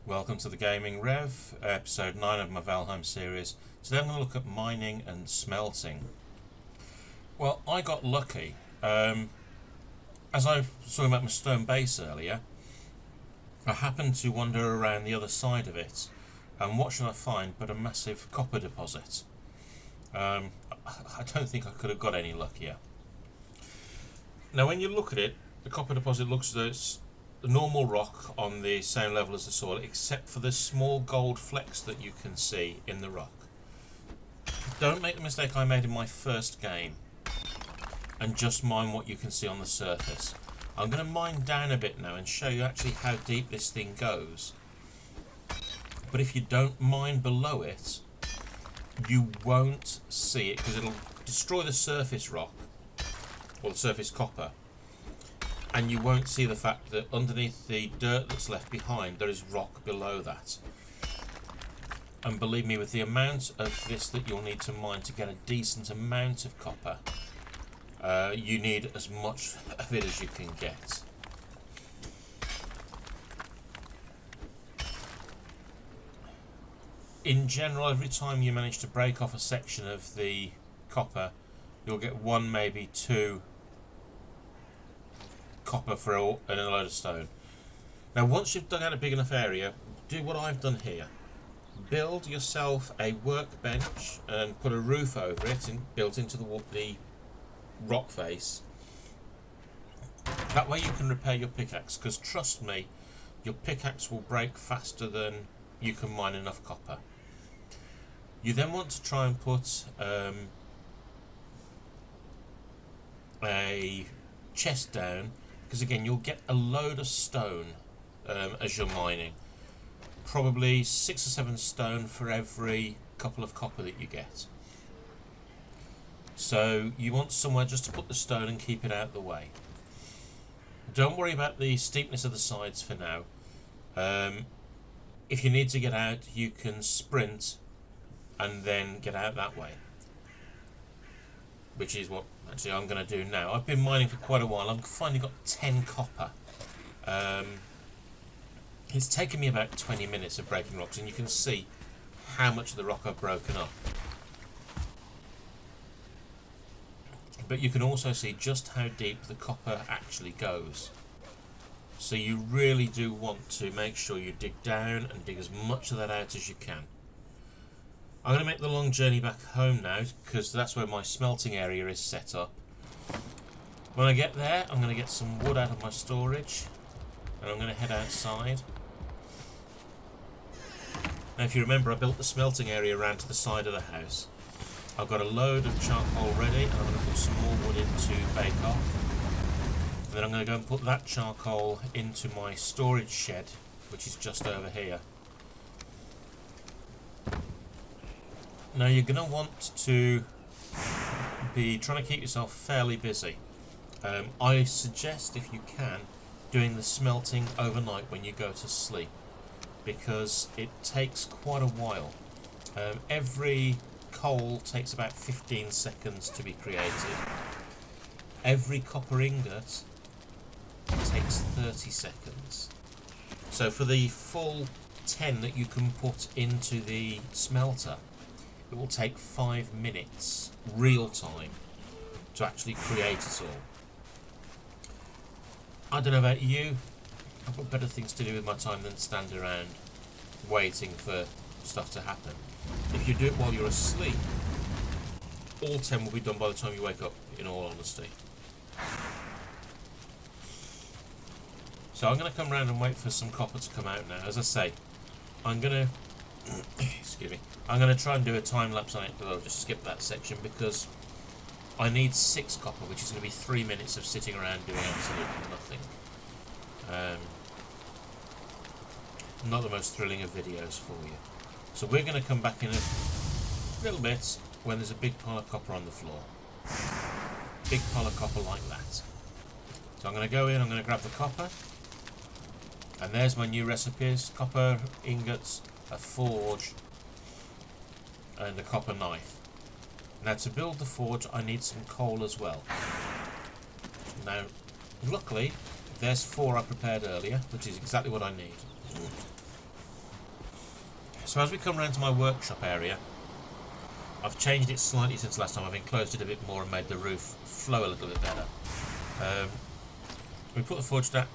Welcome to the Gaming Rev, episode 9 of my Valheim series. Today I'm going to look at mining and smelting. Well, I got lucky. As I was talking about my stone base earlier, I happened to wander around the other side of it, and what should I find but a massive copper deposit. I don't think I could have got any luckier. Now when you look at it, the copper deposit looks as though it's the normal rock on the same level as the soil, except for the small gold flecks that you can see in the rock. Don't make the mistake I made in my first game and just mine what you can see on the surface. I'm going to mine down a bit now and show you actually how deep this thing goes. But if you don't mine below it, you won't see it because it'll destroy the surface rock or the surface copper. And you won't see the fact that underneath the dirt that's left behind there is rock below that. And believe me, with the amount of this that you'll need to mine to get a decent amount of copper, you need as much of it as you can get. In general, every time you manage to break off a section of the copper, you'll get one, maybe two copper for a load of stone. Now once you've dug out a big enough area, do what I've done here. Build yourself a workbench and put a roof over it and built into the rock face. That way you can repair your pickaxe, because trust me, your pickaxe will break faster than you can mine enough copper. You then want to try and put a chest down, because again you'll get a load of stone as you're mining. Probably 6 or 7 stone for every couple of copper that you get. So you want somewhere just to put the stone and keep it out of the way. Don't worry about the steepness of the sides for now. If you need to get out, you can sprint and then get out that way, which is what actually I'm going to do now. I've been mining for quite a while. I've finally got 10 copper. It's taken me about 20 minutes of breaking rocks, and you can see how much of the rock I've broken up. But you can also see just how deep the copper actually goes. So you really do want to make sure you dig down and dig as much of that out as you can. I'm going to make the long journey back home now, because that's where my smelting area is set up. When I get there, I'm going to get some wood out of my storage, and I'm going to head outside. Now if you remember, I built the smelting area around to the side of the house. I've got a load of charcoal ready, and I'm going to put some more wood in to bake off. And then I'm going to go and put that charcoal into my storage shed, which is just over here. Now you're going to want to be trying to keep yourself fairly busy. I suggest, if you can, doing the smelting overnight when you go to sleep, because it takes quite a while. Every coal takes about 15 seconds to be created. Every copper ingot takes 30 seconds. So for the full 10 that you can put into the smelter, it will take 5 minutes real time to actually create it all. I don't know about you, I've got better things to do with my time than stand around waiting for stuff to happen. If you do it while you're asleep, all 10 will be done by the time you wake up, in all honesty. So I'm going to come around and wait for some copper to come out now. As I say, I'm going to excuse me, I'm going to try and do a time lapse on it, but I'll just skip that section because I need 6 copper, which is going to be 3 minutes of sitting around doing absolutely nothing. Not the most thrilling of videos for you. So we're going to come back in a little bit when there's a big pile of copper on the floor. Big pile of copper like that. So I'm going to go in, I'm going to grab the copper, and there's my new recipes: copper ingots, a forge, and a copper knife. Now to build the forge I need some coal as well. Now luckily there's 4 I prepared earlier, which is exactly what I need. So as we come round to my workshop area, I've changed it slightly since last time. I've enclosed it a bit more and made the roof flow a little bit better. We put the forge down.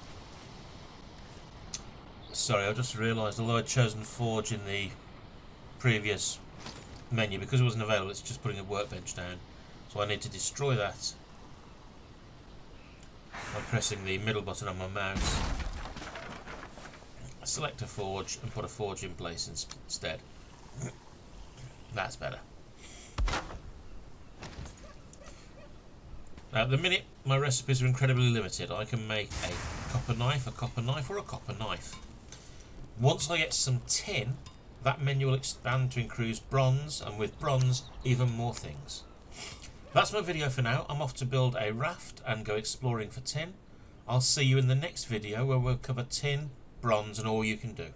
Sorry, I just realised, although I'd chosen forge in the previous menu, because it wasn't available, it's just putting a workbench down. So I need to destroy that by pressing the middle button on my mouse. Select a forge and put a forge in place instead. That's better. Now at the minute my recipes are incredibly limited. I can make a copper knife, or a copper knife. Once I get some tin, that menu will expand to include bronze, and with bronze even more things. That's my video for now. I'm off to build a raft and go exploring for tin. I'll see you in the next video where we'll cover tin, bronze and all you can do.